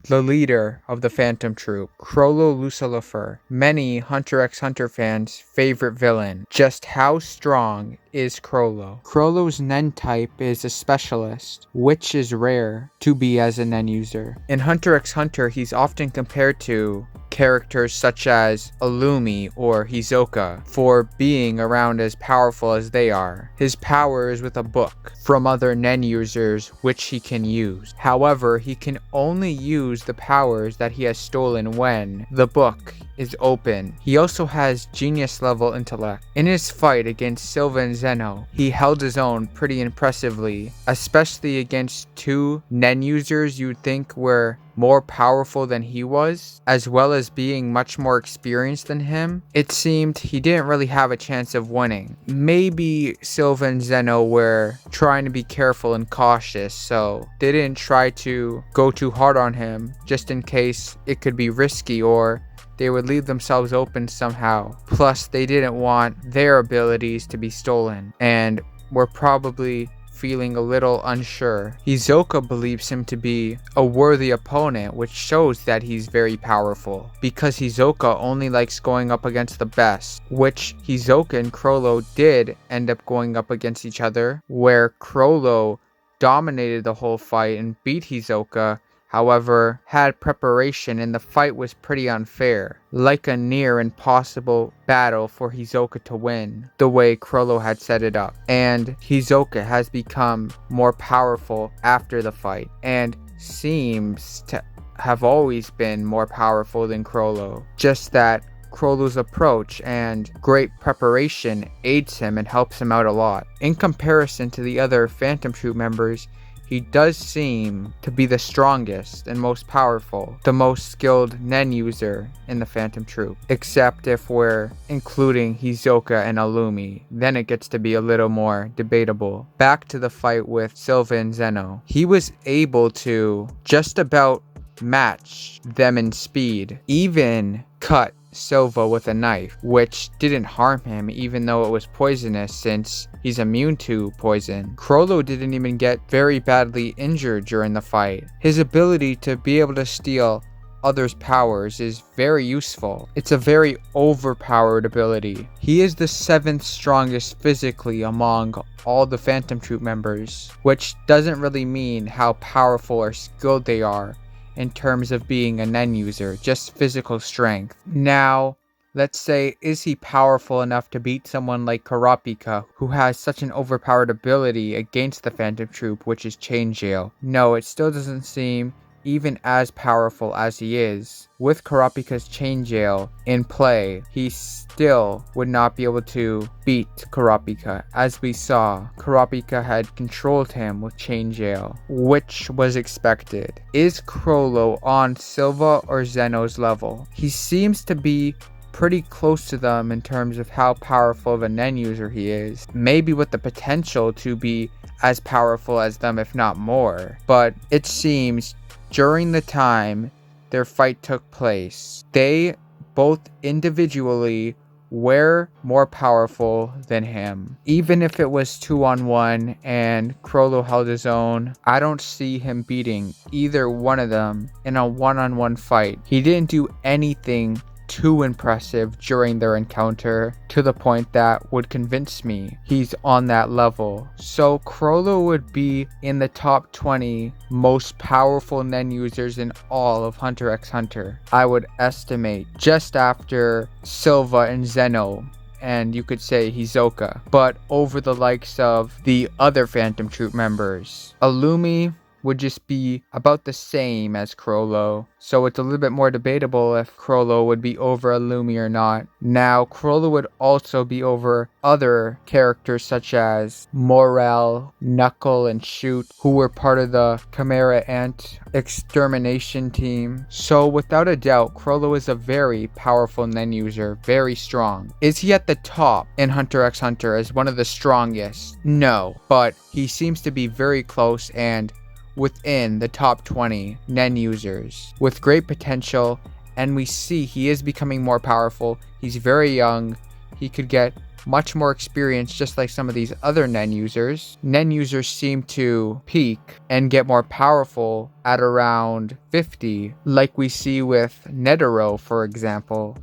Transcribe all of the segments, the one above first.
the leader of the Phantom Troop, Chrollo Lucilfer, many Hunter x Hunter fans' favorite villain. Just how strong is Chrollo? Chrollo's Nen type is a specialist, which is rare to be as a Nen user. In Hunter x Hunter, he's often compared to characters such as Illumi or Hisoka for being around as powerful as they are. His power is with a book from other Nen users which he can use. However, he can only use the powers that he has stolen when the book is open. He also has genius level intellect. In his fight against Silva and Zeno, he held his own pretty impressively, especially against two Nen users you'd think were more powerful than he was, as well as being much more experienced than him. It seemed he didn't really have a chance of winning. Maybe Silva and Zeno were trying to be careful and cautious, so they didn't try to go too hard on him just in case it could be risky or they would leave themselves open somehow. Plus, they didn't want their abilities to be stolen and were probably feeling a little unsure. Hisoka believes him to be a worthy opponent, which shows that he's very powerful, because Hisoka only likes going up against the best, which Hisoka and Chrollo did end up going up against each other, where Chrollo dominated the whole fight and beat Hisoka, however, had preparation and the fight was pretty unfair, like a near impossible battle for Hisoka to win, the way Chrollo had set it up. And Hisoka has become more powerful after the fight, and seems to have always been more powerful than Chrollo, just that Chrollo's approach and great preparation aids him and helps him out a lot. In comparison to the other Phantom Troop members, he does seem to be the strongest and most powerful, the most skilled Nen user in the Phantom Troop. Except if we're including Hisoka and Illumi, then it gets to be a little more debatable. Back to the fight with Silva and Zeno. He was able to just about match them in speed, even cut Silva with a knife, which didn't harm him even though it was poisonous since he's immune to poison. Chrollo didn't even get very badly injured during the fight. His ability to be able to steal others' powers is very useful. It's a very overpowered ability. He is the 7th strongest physically among all the Phantom Troop members, which doesn't really mean how powerful or skilled they are in terms of being a Nen user, just physical strength. Now, let's say, is he powerful enough to beat someone like Kurapika, who has such an overpowered ability against the Phantom Troop, which is Chain Jail? No, it still doesn't seem even as powerful as he is. With Kurapika's Chain Jail in play, he still would not be able to beat Kurapika. As we saw, Kurapika had controlled him with Chain Jail, which was expected. Is Chrollo on Silva or Zeno's level? He seems to be pretty close to them in terms of how powerful of a Nen user he is. Maybe with the potential to be as powerful as them, if not more. But it seems during the time their fight took place, they both individually were more powerful than him. Even if it was 2-on-1 and Chrollo held his own, I don't see him beating either one of them in a 1-on-1 fight. He didn't do anything too impressive during their encounter to the point that would convince me he's on that level. So Chrollo would be in the top 20 most powerful Nen users in all of Hunter x Hunter, I would estimate, just after Silva and Zeno, and you could say Hisoka, but over the likes of the other Phantom Troop members. Illumi would just be about the same as Chrollo, so it's a little bit more debatable if Chrollo would be over Illumi or not. Now, Chrollo would also be over other characters such as Morel, Knuckle, and Shoot, who were part of the Chimera Ant extermination team. So without a doubt, Chrollo is a very powerful Nen user, very strong. Is he at the top in Hunter x Hunter as one of the strongest? No, but he seems to be very close and within the top 20 Nen users with great potential, and we see he is becoming more powerful. He's very young. He could get much more experience, just like some of these other Nen users. Nen users seem to peak and get more powerful at around 50, like we see with Netero, for example.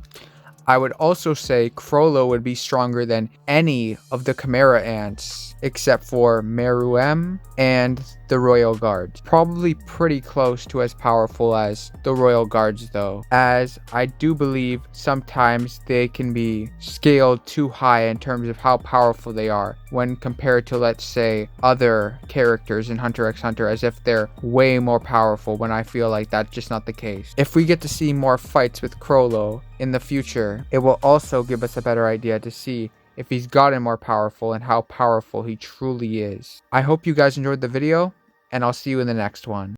I would also say Chrollo would be stronger than any of the Chimera ants, except for Meruem and the Royal Guards. Probably pretty close to as powerful as the Royal Guards though, as I do believe sometimes they can be scaled too high in terms of how powerful they are when compared to, let's say, other characters in Hunter x Hunter, as if they're way more powerful, when I feel like that's just not the case. If we get to see more fights with Chrollo in the future, it will also give us a better idea to see if he's gotten more powerful and how powerful he truly is. I hope you guys enjoyed the video, and I'll see you in the next one.